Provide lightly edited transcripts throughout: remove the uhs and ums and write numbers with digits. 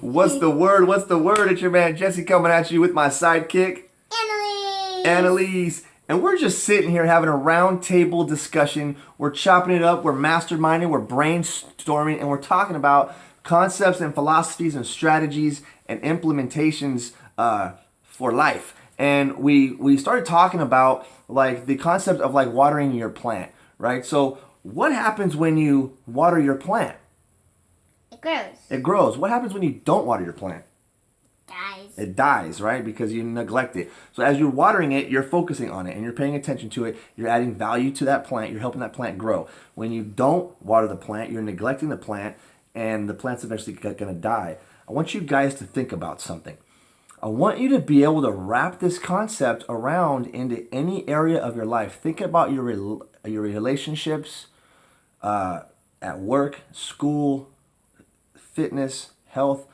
What's the word? What's the word? It's your man Jesse coming at you with my sidekick, Annalise. Annalise. And we're just sitting here having a round table discussion. We're chopping it up, we're masterminding, we're brainstorming, and we're talking about concepts and philosophies and strategies and implementations for life. And we started talking about like the concept of like watering your plant, right? So what happens when you water your plant? It grows. It grows. What happens when you don't water your plant? Dies. It dies, right? Because you neglect it. So as you're watering it, you're focusing on it and you're paying attention to it. You're adding value to that plant. You're helping that plant grow. When you don't water the plant, you're neglecting the plant and the plant's eventually going to die. I want you guys to think about something. I want you to be able to wrap this concept around into any area of your life. Think about your relationships, at work, school, fitness, health,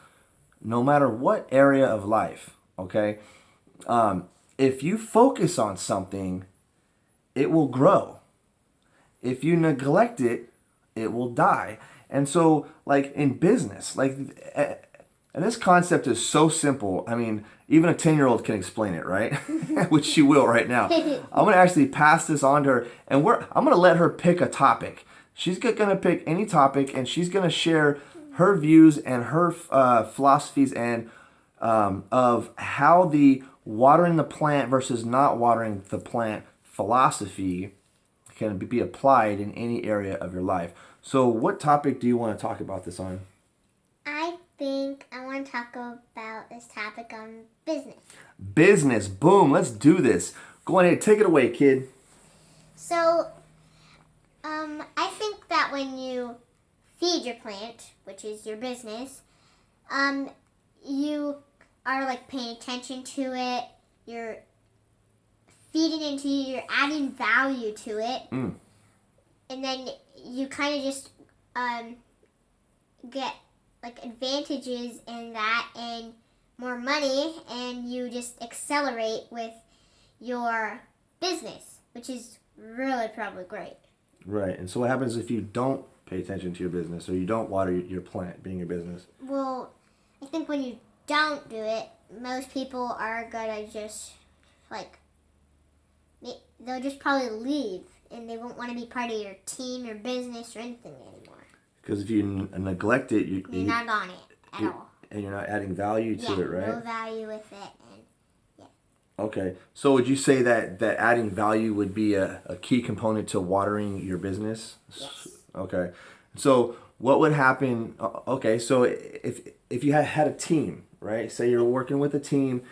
no matter what area of life, okay? If you focus on something, it will grow. If you neglect it, it will die. And so, like in business, and this concept is so simple. I mean, even a 10-year-old can explain it, right? Which she will right now. I'm going to actually pass this on to her, and I'm going to let her pick a topic. She's going to pick any topic, and she's going to share her views and her philosophies and of how the watering the plant versus not watering the plant philosophy can be applied in any area of your life. So what topic do you want to talk about this on? I think I want to talk about this topic on business. Business. Boom. Let's do this. Go ahead. Take it away, kid. So, I think that when you feed your plant, which is your business, you are like paying attention to it. You're feeding into it. You're adding value to it. And then you kind of just get like advantages in that and more money, and you just accelerate with your business, which is really probably great. Right. And so what happens if you don't pay attention to your business or you don't water your plant being your business? Well, I think when you don't do it, most people are gonna just like they'll just probably leave, and they won't want to be part of your team, your business, or anything anymore. Because if you neglect it, you're not on it at all. And you're not adding value to it, right? No value with it. And okay. So would you say that adding value would be a key component to watering your business? Yes. Okay. So what would happen? Okay. So if you had a team, right? Say you're working with a team,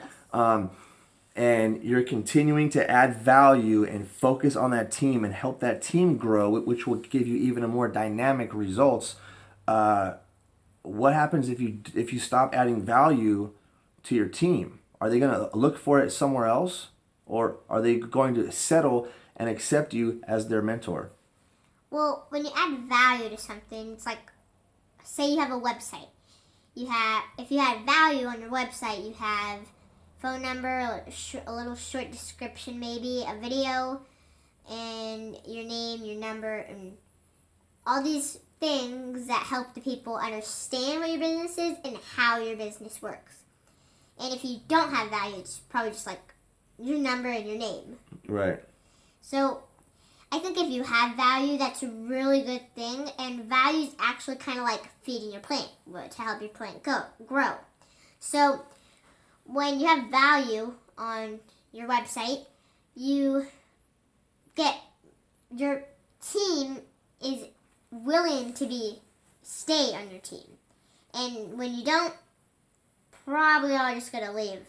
and you're continuing to add value and focus on that team and help that team grow, which will give you even a more dynamic results. What happens if you stop adding value to your team? Are they going to look for it somewhere else, or are they going to settle and accept you as their mentor? Well, when you add value to something, it's like, say you have a website. If you add value on your website, you have phone number, a little short description, maybe a video, and your name, your number, and all these things that help the people understand what your business is and how your business works. And if you don't have value, it's probably just like your number and your name. Right. So I think if you have value, that's a really good thing. And value is actually kind of like feeding your plant to help your plant grow. So when you have value on your website, you get your team is willing to stay on your team. And when you don't, probably all just going to leave.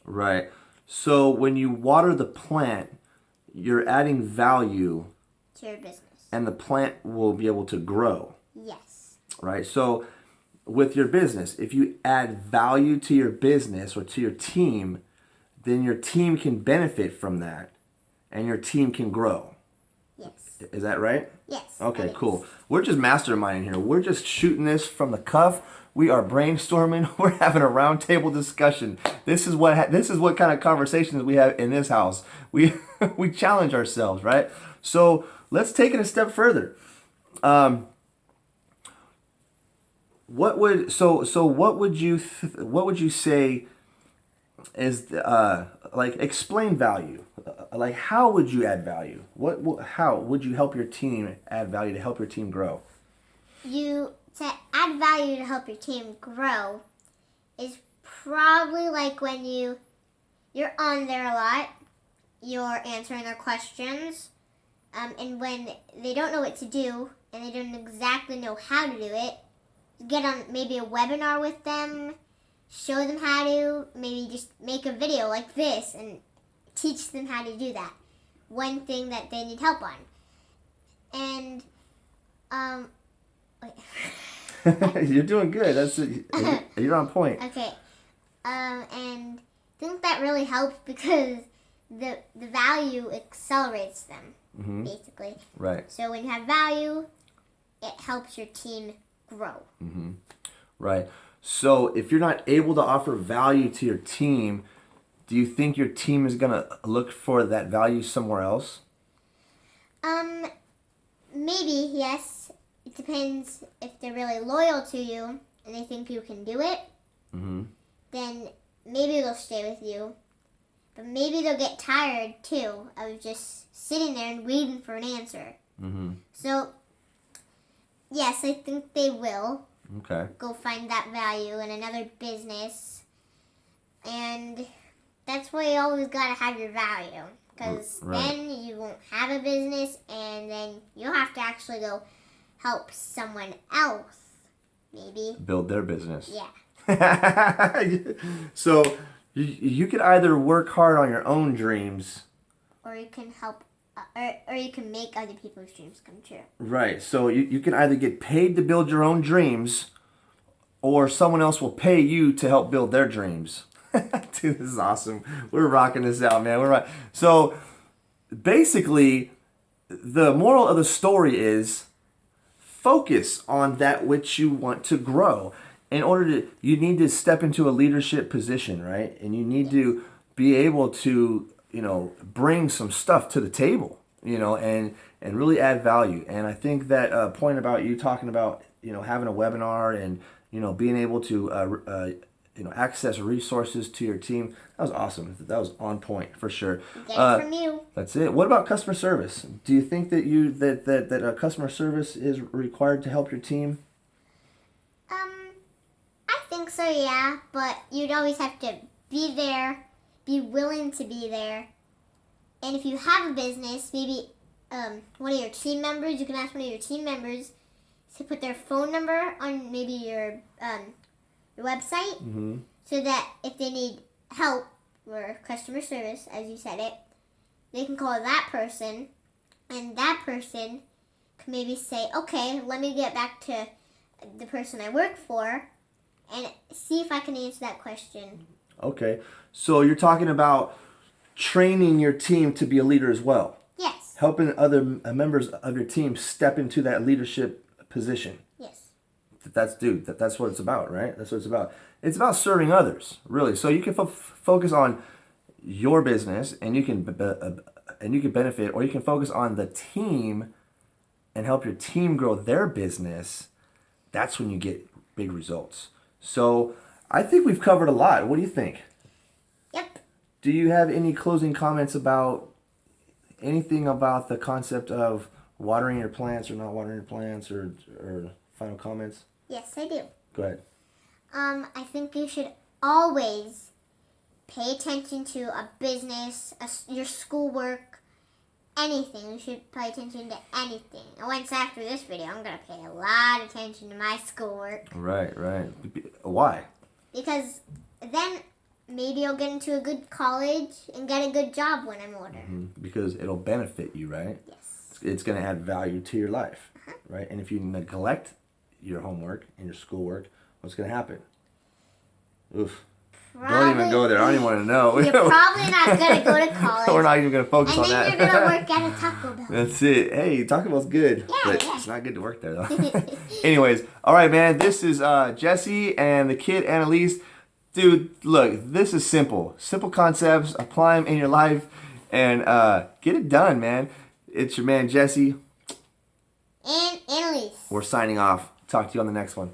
Right. So when you water the plant, you're adding value to your business. And the plant will be able to grow. Yes. Right. So with your business, if you add value to your business or to your team, then your team can benefit from that and your team can grow. Yes. Is that right? Yes. Okay, cool. We're just masterminding here. We're just shooting this from the cuff. We are brainstorming. We're having a roundtable discussion. This is what kind of conversations we have in this house. We we challenge ourselves, right? So let's take it a step further. what would what would you say is like explain value? Like how would you add value? How would you help your team add value to help your team grow? You to add value to help your team grow is probably like when you're on there a lot, you're answering their questions, and when they don't know what to do and they don't exactly know how to do it, get on maybe a webinar with them, show them how to, maybe just make a video like this and teach them how to do that. One thing that they need help on. And, wait. You're doing good. You're on point. Okay. And I think that really helps because the value accelerates them, basically. Right. So when you have value, it helps your team grow. Right. So if you're not able to offer value to your team, do you think your team is gonna look for that value somewhere else? Maybe, yes. It depends if they're really loyal to you and they think you can do it. Then maybe they'll stay with you. But maybe they'll get tired too of just sitting there and waiting for an answer. So, yes, I think they will. Okay. Go find that value in another business. And that's why you always got to have your value. Because then you won't have a business and then you'll have to actually go help someone else, maybe. Build their business. Yeah. So you could either work hard on your own dreams. Or you can help, or you can make other people's dreams come true. Right. So you can either get paid to build your own dreams or someone else will pay you to help build their dreams. Dude, this is awesome. We're rocking this out, man. We're right. So basically, the moral of the story is focus on that which you want to grow. You need to step into a leadership position, right? And you need to be able to, bring some stuff to the table, and really add value. And I think that point about you talking about, having a webinar and, being able to, access resources to your team. That was awesome. That was on point for sure. Get it from you. That's it. What about customer service? Do you think that that customer service is required to help your team? I think so, yeah. But you'd always have to be there, be willing to be there. And if you have a business, maybe one of your team members, you can ask one of your team members to put their phone number on maybe your website, so that if they need help or customer service, as you said it, they can call that person, and that person can maybe say, okay, let me get back to the person I work for and see if I can answer that question. Okay, so you're talking about training your team to be a leader as well. Yes. Helping other members of your team step into that leadership position. Yes. That's what it's about, right? That's what it's about. It's about serving others, really. So you can focus on your business, and you can benefit, or you can focus on the team and help your team grow their business. That's when you get big results. So I think we've covered a lot. What do you think? Yep. Do you have any closing comments about anything about the concept of watering your plants or not watering your plants, or final comments? Yes, I do. Go ahead. I think you should always pay attention to a business, your schoolwork, anything. You should pay attention to anything. And once after this video, I'm going to pay a lot of attention to my schoolwork. Right. Why? Because then maybe I'll get into a good college and get a good job when I'm older. Because it'll benefit you, right? Yes. It's going to add value to your life, right? And if you neglect your homework and your schoolwork, what's going to happen? Oof. Don't even go there. I don't even want to know. You're probably not going to go to college. We're not even going to focus on that. And then you're going to work at a Taco Bell. That's it. Hey, Taco Bell's good. Yeah, but yeah. It's not good to work there, though. Anyways, all right, man. This is Jesse and the kid, Annalise. Dude, look, this is simple. Simple concepts. Apply them in your life and get it done, man. It's your man, Jesse. And Annalise. We're signing off. Talk to you on the next one.